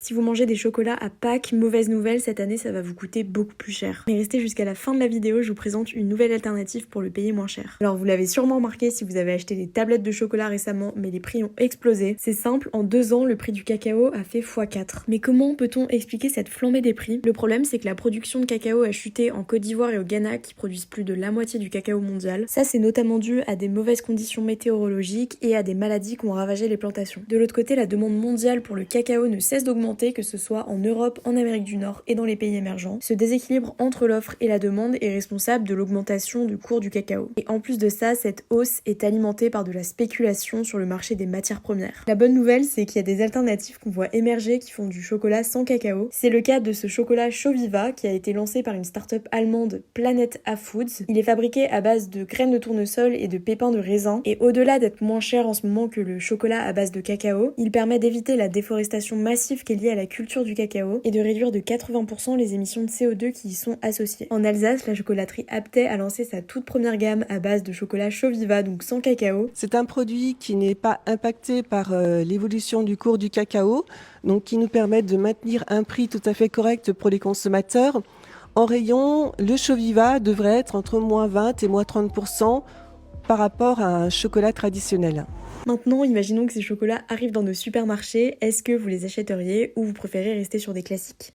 Si vous mangez des chocolats à Pâques, mauvaise nouvelle, cette année ça va vous coûter beaucoup plus cher. Mais restez jusqu'à la fin de la vidéo, je vous présente une nouvelle alternative pour le payer moins cher. Alors vous l'avez sûrement remarqué si vous avez acheté des tablettes de chocolat récemment, mais les prix ont explosé. C'est simple, en 2 ans, le prix du cacao a fait x4. Mais comment peut-on expliquer cette flambée des prix? Le problème c'est que la production de cacao a chuté en Côte d'Ivoire et au Ghana qui produisent plus de la moitié du cacao mondial. Ça c'est notamment dû à des mauvaises conditions météorologiques et à des maladies qui ont ravagé les plantations. De l'autre côté, la demande mondiale pour le cacao ne cesse d'augmenter, que ce soit en Europe, en Amérique du Nord et dans les pays émergents. Ce déséquilibre entre l'offre et la demande est responsable de l'augmentation du cours du cacao. Et en plus de ça, cette hausse est alimentée par de la spéculation sur le marché des matières premières. La bonne nouvelle, c'est qu'il y a des alternatives qu'on voit émerger qui font du chocolat sans cacao. C'est le cas de ce chocolat Choviva qui a été lancé par une start-up allemande, Planet A Foods. Il est fabriqué à base de graines de tournesol et de pépins de raisin. Et au-delà d'être moins cher en ce moment que le chocolat à base de cacao, il permet d'éviter la déforestation massive qui est liée à la culture du cacao et de réduire de 80% les émissions de CO2 qui y sont associées. En Alsace, la chocolaterie Aptay a lancé sa toute première gamme à base de chocolat Choviva, donc sans cacao. C'est un produit qui n'est pas impacté par l'évolution du cours du cacao, donc qui nous permet de maintenir un prix tout à fait correct pour les consommateurs. En rayon, le Choviva devrait être entre moins 20 et moins 30% par rapport à un chocolat traditionnel. Maintenant, imaginons que ces chocolats arrivent dans nos supermarchés. Est-ce que vous les achèteriez ou vous préférez rester sur des classiques ?